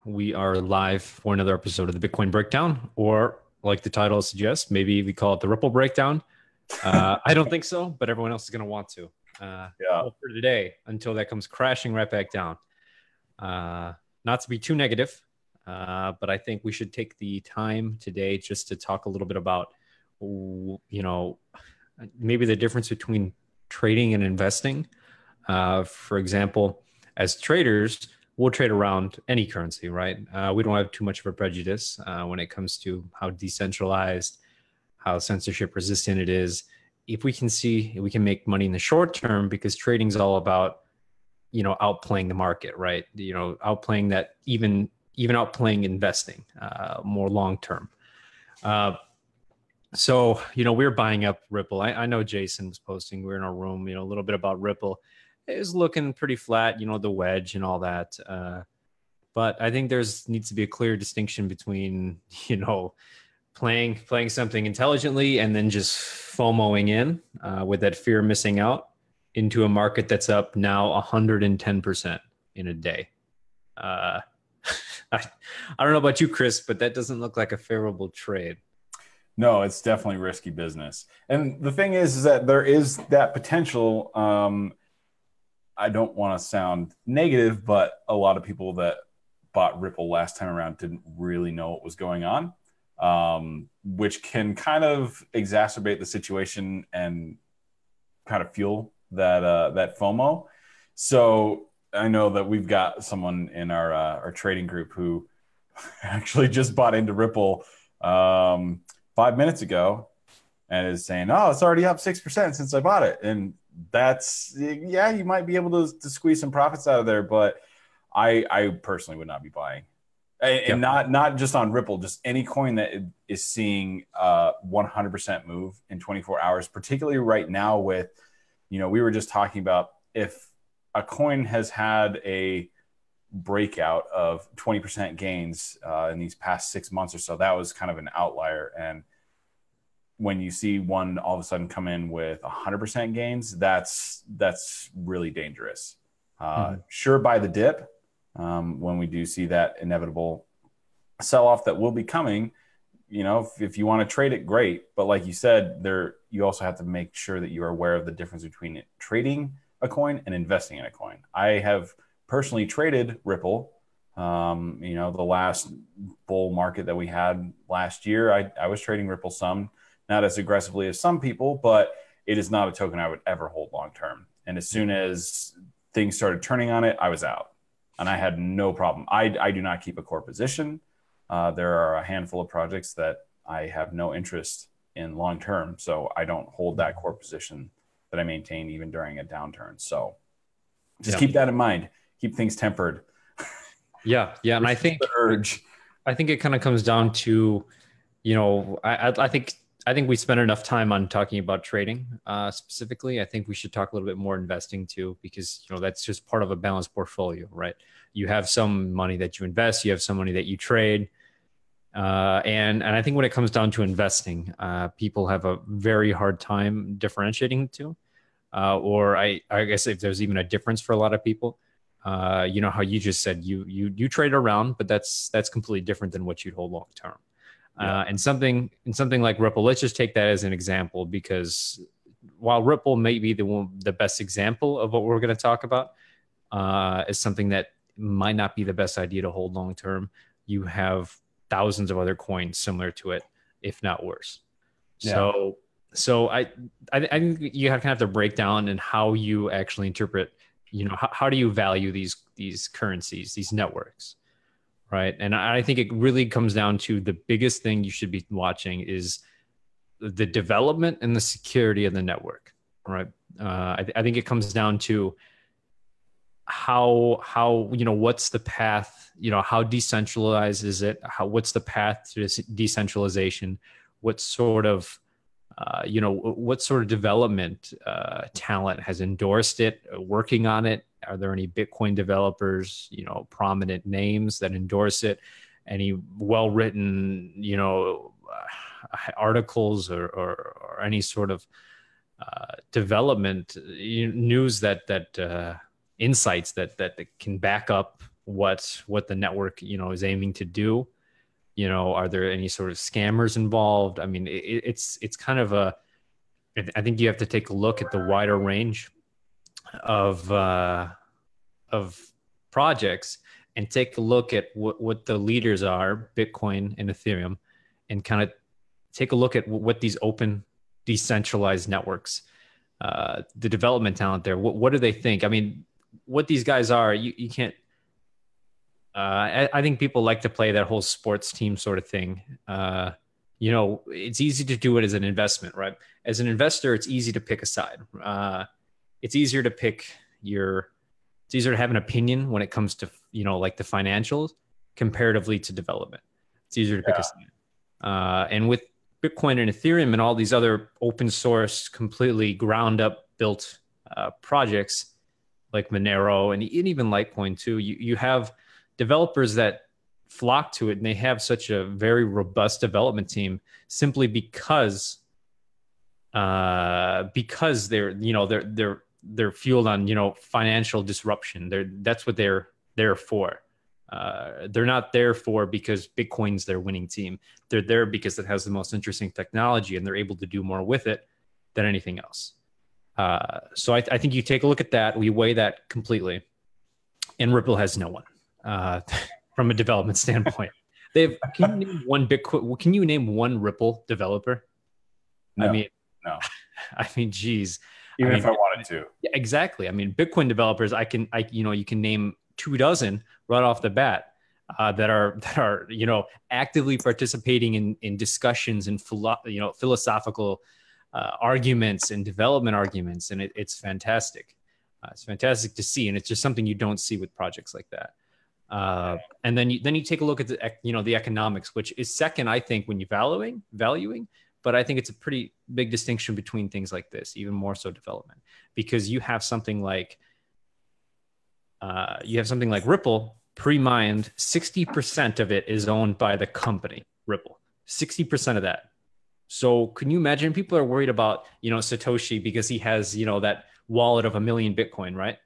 We are live for another episode of the Bitcoin Breakdown, or like the title suggests, maybe we call it the Ripple Breakdown. I don't think so, but everyone else is going to want to. Yeah. Well, for today, until that comes crashing right back down. Not to be too negative, but I think we should take the time today just to talk a little bit about, maybe the difference between trading and investing. For example, as traders, we'll trade around any currency, right? We don't have too much of a prejudice when it comes to how decentralized, how censorship resistant it is. If we can see, we can make money in the short term because trading is all about, outplaying the market, right? Outplaying that, even outplaying investing more long term. So, we're buying up Ripple. I know Jason was posting, we're in our room, a little bit about Ripple. It was looking pretty flat, the wedge and all that. But I think needs to be a clear distinction between, playing something intelligently and then just FOMOing in with that fear of missing out into a market that's up now 110% in a day. I don't know about you, Chris, but that doesn't look like a favorable trade. No, it's definitely risky business. And the thing is that there is that potential. I don't want to sound negative, but a lot of people that bought Ripple last time around didn't really know what was going on, which can kind of exacerbate the situation and kind of fuel that FOMO. So I know that we've got someone in our trading group who actually just bought into Ripple 5 minutes ago and is saying, "Oh, it's already up 6% since I bought it." And that's, yeah, you might be able to squeeze some profits out of there, but I personally would not be buying. And not just on Ripple, just any coin that is seeing 100% move in 24 hours, particularly right now with, we were just talking about if a coin has had a breakout of 20% gains in these past 6 months or so, that was kind of an outlier. And when you see one all of a sudden come in with 100% gains, that's really dangerous. Sure, buy the dip when we do see that inevitable sell-off that will be coming. If you want to trade it, great. But like you said, you also have to make sure that you are aware of the difference between trading a coin and investing in a coin. I have personally traded Ripple. The last bull market that we had last year, I was trading Ripple some. Not as aggressively as some people, but it is not a token I would ever hold long term. And as soon as things started turning on it, I was out. And I had no problem. I do not keep a core position. There are a handful of projects that I have no interest in long term. So I don't hold that core position that I maintain even during a downturn. So just keep that in mind. Keep things tempered. Yeah. And I think it kind of comes down to, I think we spent enough time on talking about trading specifically. I think we should talk a little bit more investing too, because that's just part of a balanced portfolio, right? You have some money that you invest, you have some money that you trade, and I think when it comes down to investing, people have a very hard time differentiating the two, or I guess if there's even a difference for a lot of people. How you just said you trade around, but that's completely different than what you'd hold long term. And something like Ripple, let's just take that as an example, because while Ripple may be the best example of what we're going to talk about, is something that might not be the best idea to hold long term. You have thousands of other coins similar to it, if not worse. Yeah. So I think you kind of have to break down and how you actually interpret. How do you value these currencies, these networks? Right. And I think it really comes down to the biggest thing you should be watching is the development and the security of the network. Right. I think it comes down to how what's the path, how decentralized is it? What's the path to decentralization? What sort of development talent has endorsed it, working on it? Are there any Bitcoin developers, prominent names that endorse it? Any well-written, articles or any sort of development news that insights that can back up what the network, is aiming to do. Are there any sort of scammers involved? I mean, it's kind of I think you have to take a look at the wider range of projects and take a look at what the leaders are, Bitcoin and Ethereum, and kind of take a look at what these open decentralized networks, the development talent there, what do they think? I mean, what these guys are, you can't, I think people like to play that whole sports team sort of thing. It's easy to do it as an investment, right? As an investor, it's easy to pick a side. It's easier to it's easier to have an opinion when it comes to, like the financials comparatively to development. It's easier to pick a side. And with Bitcoin and Ethereum and all these other open source, completely ground up built projects like Monero and even Litecoin too, you have developers that flock to it, and they have such a very robust development team simply because they're fueled on financial disruption. That's what they're there for. They're not there for because Bitcoin's their winning team. They're there because it has the most interesting technology and they're able to do more with it than anything else. So I think you take a look at that, we weigh that completely, and Ripple has no one from a development standpoint. Can you name one Bitcoin? Can you name one Ripple developer? No, no. I mean, geez. Even if I wanted to. Yeah, exactly. I mean, Bitcoin developers, you can name 24 right off the bat that are actively participating in discussions and philosophical arguments and development arguments, and it's fantastic. It's fantastic to see, and it's just something you don't see with projects like that. And then you take a look at the economics, which is second, I think, when you're valuing. But I think it's a pretty big distinction between things like this, even more so development, because you have something like Ripple pre-mined. 60% of it is owned by the company Ripple. 60% of that. So can you imagine? People are worried about Satoshi because he has that wallet of 1 million Bitcoin, right?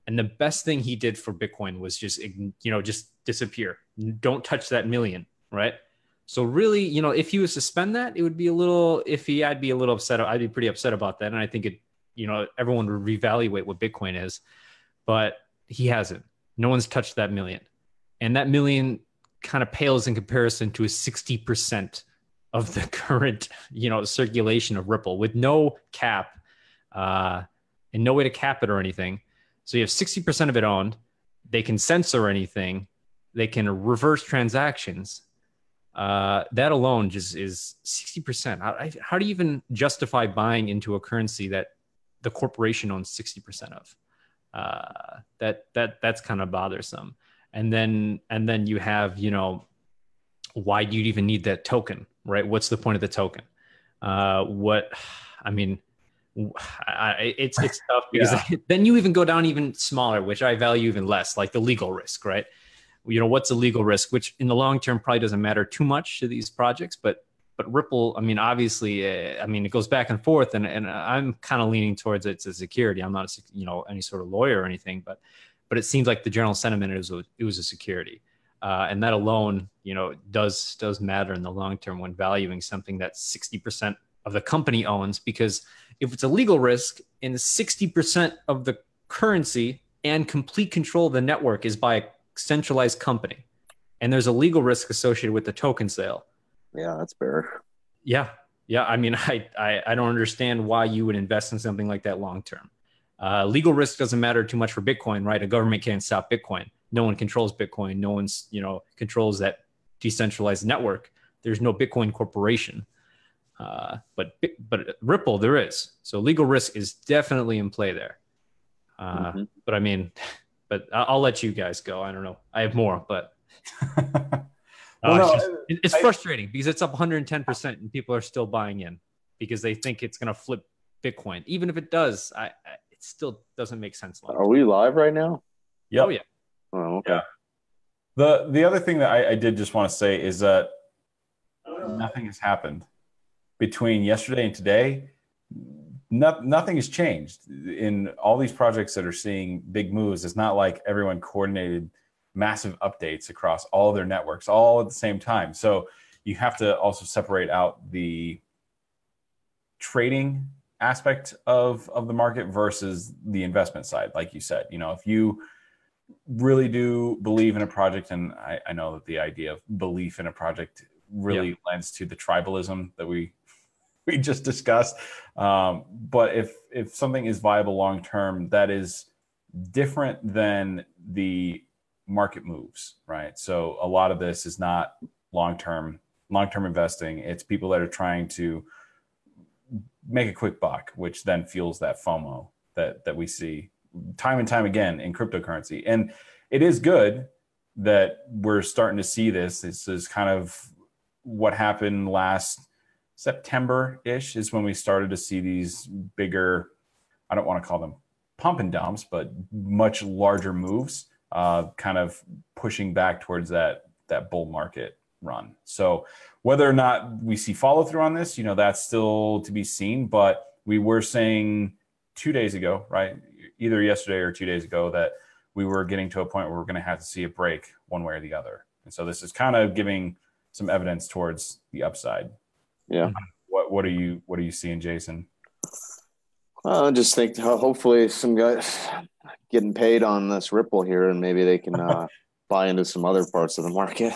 And the best thing he did for Bitcoin was just disappear. Don't touch that million, right? So really, if he was to spend that, it would be a little iffy. I'd be a little upset. I'd be pretty upset about that. And I think everyone would reevaluate what Bitcoin is, but he hasn't. No one's touched that million. And that million kind of pales in comparison to a 60% of the current, circulation of Ripple with no cap, and no way to cap it or anything. So you have 60% of it owned. They can censor anything. They can reverse transactions. That alone just is 60%. How do you even justify buying into a currency that the corporation owns 60% of? That's kind of bothersome. And then you have, why do you even need that token, right? What's the point of the token? It's tough because then you even go down even smaller, which I value even less, like the legal risk, right? What's a legal risk, which in the long term probably doesn't matter too much to these projects, but Ripple, obviously, it goes back and forth, and I'm kind of leaning towards it's a security. I'm not any sort of lawyer or anything, but it seems like the general sentiment is it was a security, and that alone, does matter in the long term when valuing something that 60% of the company owns, because if it's a legal risk and 60% of the currency and complete control of the network is by a centralized company, and there's a legal risk associated with the token sale. Yeah, that's fair. Yeah. I don't understand why you would invest in something like that long term. Legal risk doesn't matter too much for Bitcoin, right? A government can't stop Bitcoin. No one controls Bitcoin. No one's controls that decentralized network. There's no Bitcoin corporation. But Ripple, there is. So legal risk is definitely in play there. But I'll let you guys go. I don't know. I have more, but it's frustrating because it's up 110% and people are still buying in because they think it's going to flip Bitcoin. Even if it does, it still doesn't make sense. Are we live right now? Yep. Oh, yeah. Oh, okay. Yeah. The other thing that I did just want to say is that nothing has happened between yesterday and today. Nothing has changed in all these projects that are seeing big moves. It's not like everyone coordinated massive updates across all their networks all at the same time. So you have to also separate out the trading aspect of the market versus the investment side. Like you said, if you really do believe in a project, and I know that the idea of belief in a project really lends to the tribalism that we just discussed. But if something is viable long term, that is different than the market moves, right? So a lot of this is not long term investing. It's people that are trying to make a quick buck, which then fuels that FOMO that we see time and time again in cryptocurrency. And it is good that we're starting to see this. This is kind of what happened last September-ish, is when we started to see these bigger, I don't want to call them pump and dumps, but much larger moves, kind of pushing back towards that bull market run. So whether or not we see follow through on this, that's still to be seen. But we were saying 2 days ago, right? Either yesterday or 2 days ago, that we were getting to a point where we're going to have to see a break one way or the other. And so this is kind of giving some evidence towards the upside. Yeah. What are you seeing, Jason? I just think hopefully some guys getting paid on this Ripple here, and maybe they can buy into some other parts of the market.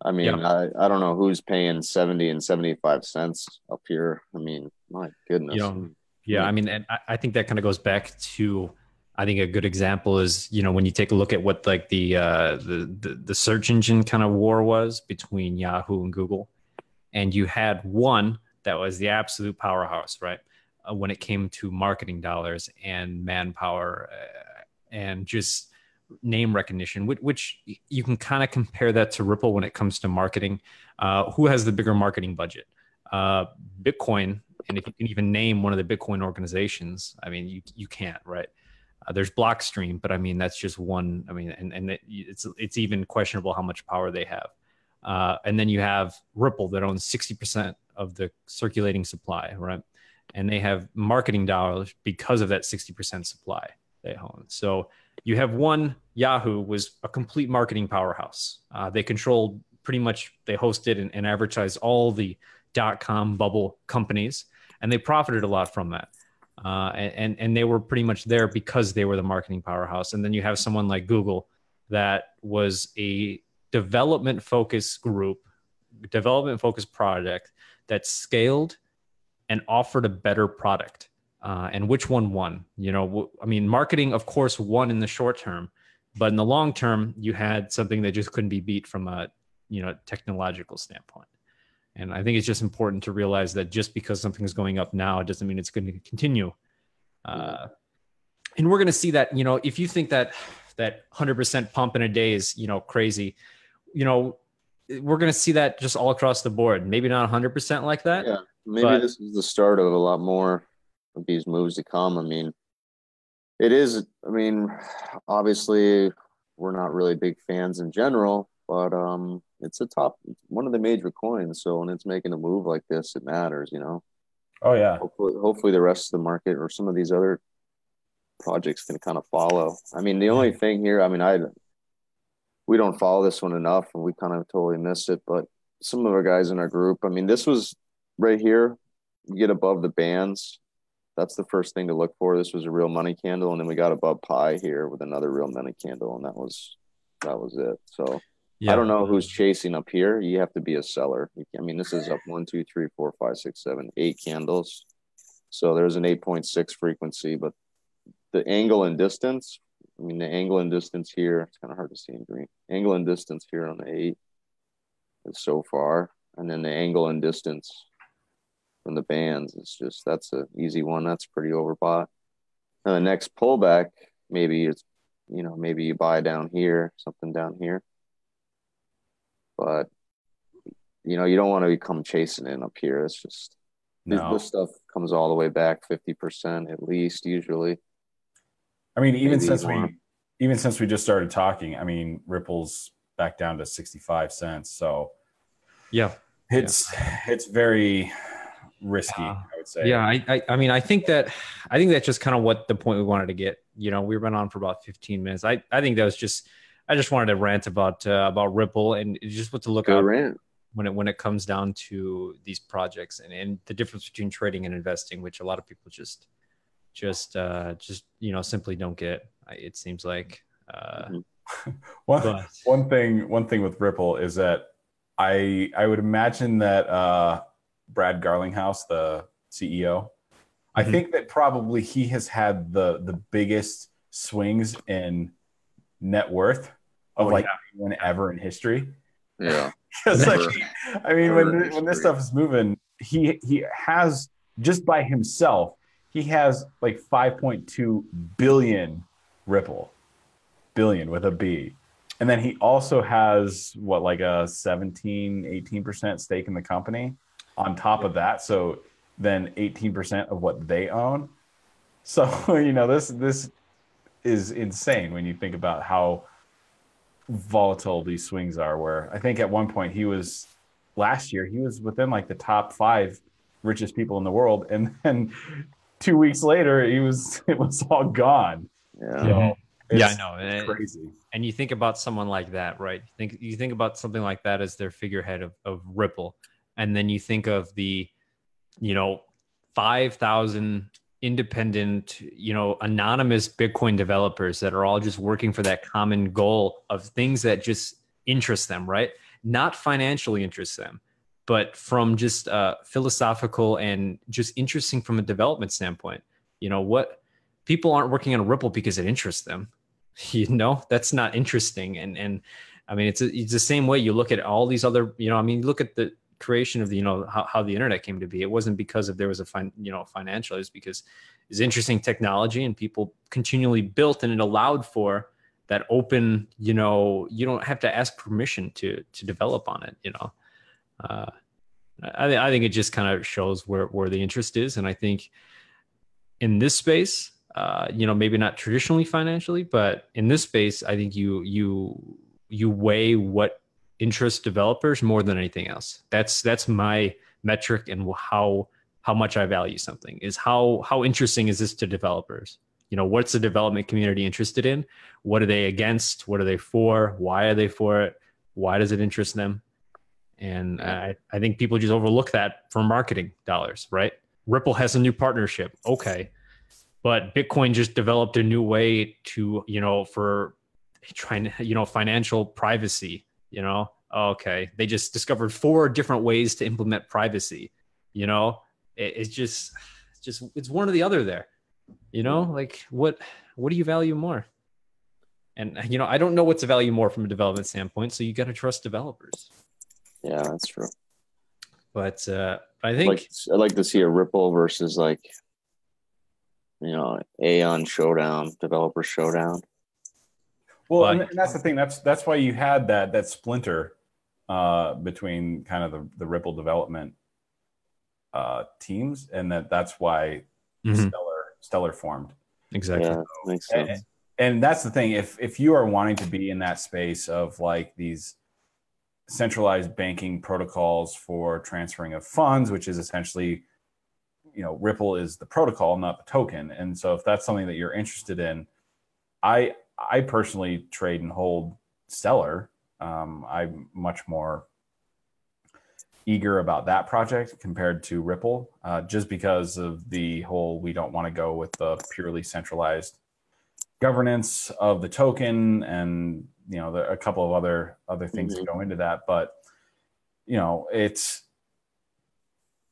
I mean, I don't know who's paying 70 and 75 cents up here. I mean, my goodness. I mean, and I think that kind of goes back to, I think a good example is, when you take a look at what like the search engine kind of war was between Yahoo and Google, and you had one that was the absolute powerhouse, right? When it came to marketing dollars and manpower and just name recognition, which you can kind of compare that to Ripple when it comes to marketing. Who has the bigger marketing budget? Bitcoin. And if you can even name one of the Bitcoin organizations, I mean, you can't, right? There's Blockstream, but I mean, that's just one. I mean, and it's even questionable how much power they have. And then you have Ripple that owns 60% of the circulating supply, right? And they have marketing dollars because of that 60% supply they own. So you have one, Yahoo was a complete marketing powerhouse. They controlled pretty much, they hosted and advertised all the .com bubble companies, and they profited a lot from that. And they were pretty much there because they were the marketing powerhouse. And then you have someone like Google that was a development-focused group, development-focused project that scaled and offered a better product. And which one won? I mean, marketing, of course, won in the short term, but in the long term, you had something that just couldn't be beat from a technological standpoint. And I think it's just important to realize that just because something is going up now, it doesn't mean it's going to continue. And we're going to see that, if you think that 100% pump in a day is, crazy, we're going to see that just all across the board. Maybe not 100% like that. Yeah, maybe this is the start of a lot more of these moves to come. I mean, it is. I mean, obviously, we're not really big fans in general, but it's one of the major coins. So when it's making a move like this, it matters, Oh yeah. Hopefully the rest of the market or some of these other projects can kind of follow. I mean, the only thing here, I mean, we don't follow this one enough, and we kind of totally miss it. But some of our guys in our group, I mean, this was right here. You get above the bands. That's the first thing to look for. This was a real money candle, and then we got above pi here with another real money candle, and that was it. So I don't know who's chasing up here. You have to be a seller. I mean, this is up 1, 2, 3, 4, 5, 6, 7, 8 candles. So there's an 8.6 frequency, but the angle and distance. I mean, the angle and distance here, it's kind of hard to see in green. Angle and distance here on the 8 is so far. And then the angle and distance from the bands is just, that's an easy one. That's pretty overbought. And the next pullback, maybe it's, maybe you buy down here, something down here. But, you don't want to become chasing in up here. It's just, this stuff comes all the way back 50% at least, usually. I mean, even since we just started talking, I mean, Ripple's back down to 65 cents. So yeah, it's very risky, I would say. Yeah, I mean, I think that's just kind of what the point we wanted to get we've been on for about 15 minutes. I think that was I just wanted to rant about Ripple and just what to look Good out rant. when it comes down to these projects and the difference between trading and investing, which a lot of people simply don't get. It seems like. Mhm. One thing with Ripple is that I would imagine that Brad Garlinghouse, the CEO, I think that probably he has had the biggest swings in net worth of anyone ever in history. Yeah. Because when this stuff is moving, he has, just by himself, he has like 5.2 billion Ripple, billion with a B. And then he also has like a 18% stake in the company on top of that. So then 18% of what they own. So, this is insane when you think about how volatile these swings are, where I think at one point last year, he was within like the top 5 richest people in the world. And then 2 weeks later, it was all gone. Yeah. So I know. It's crazy. And you think about someone like that, right? You think about something like that as their figurehead of Ripple. And then you think of the, 5,000 independent, anonymous Bitcoin developers that are all just working for that common goal of things that just interest them, right? Not financially interest them, but from just philosophical and just interesting from a development standpoint. What people aren't working on Ripple because it interests them. That's not interesting. And I mean, it's the same way you look at all these other, look at the creation of the, how the internet came to be. It wasn't because there was a financial, it was because it's interesting technology and people continually built, and it allowed for that open, you don't have to ask permission to develop on it. I think it just kind of shows where the interest is. And I think in this space, maybe not traditionally financially, but in this space, I think you weigh what interests developers more than anything else. That's my metric, and how much I value something is how interesting is this to developers? What's the development community interested in? What are they against? What are they for? Why are they for it? Why does it interest them? And I think people just overlook that for marketing dollars, right? Ripple has a new partnership. Okay. But Bitcoin just developed a new way to, for trying to, financial privacy, okay. They just discovered 4 different ways to implement privacy. It's one or the other there, like what do you value more? And, I don't know what's a value more from a development standpoint. So you got to trust developers. Yeah, that's true. But I think I'd like to see a Ripple versus Aeon showdown, developer showdown. Well, and that's the thing. That's why you had that splinter between kind of the Ripple development teams, and that's why Stellar formed. Exactly. Yeah, makes sense. And that's the thing. If you are wanting to be in that space of like these centralized banking protocols for transferring of funds, which is essentially, Ripple is the protocol, not the token. And so if that's something that you're interested in, I personally trade and hold Stellar. I'm much more eager about that project compared to Ripple, just because of the whole, we don't want to go with the purely centralized governance of the token, and a couple of other things that go into that. But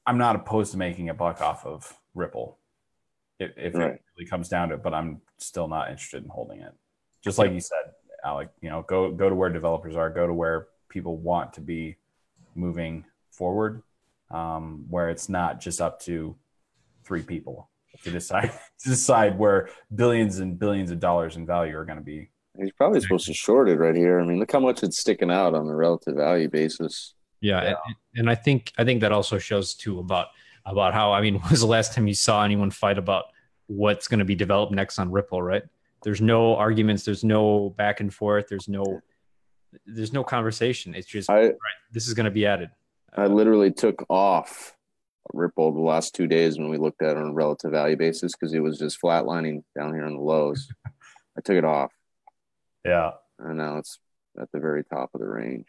I'm not opposed to making a buck off of Ripple if it really comes down to it, but I'm still not interested in holding it. Just like you said, Alec, go to where developers are, go to where people want to be moving forward, where it's not just up to 3 people to decide where billions and billions of dollars in value are going to be. He's probably supposed to short it right here. I mean, look how much it's sticking out on the relative value basis. Yeah. And I think that also shows too about how, when was the last time you saw anyone fight about what's going to be developed next on Ripple, right? There's no arguments. There's no back and forth. There's no conversation. It's just, right, this is going to be added. I literally took off Ripple the last 2 days when we looked at it on a relative value basis because it was just flatlining down here on the lows. I took it off. Yeah. And now it's at the very top of the range.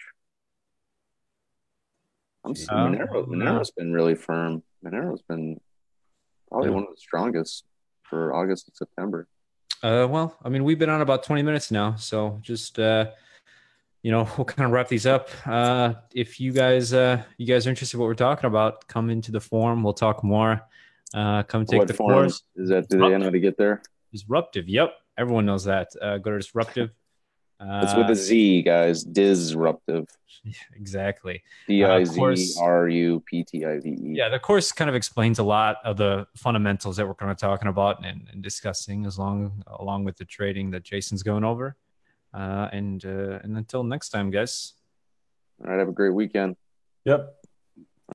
Monero's been really firm. Monero's been probably one of the strongest for August and September. Well, I mean, we've been on about 20 minutes now, so just we'll kind of wrap these up. If you guys are interested in what we're talking about, come into the forum. We'll talk more. Come take the course. Is that? Do they know how to get there? Disruptive. Yep, everyone knows that. Go to Disruptive. It's with a Z, guys. Disruptive. Exactly. DIZRUPTIVE. Yeah, the course kind of explains a lot of the fundamentals that we're kind of talking about and discussing, along with the trading that Jason's going over. And until next time, guys. All right. Have a great weekend. Yep.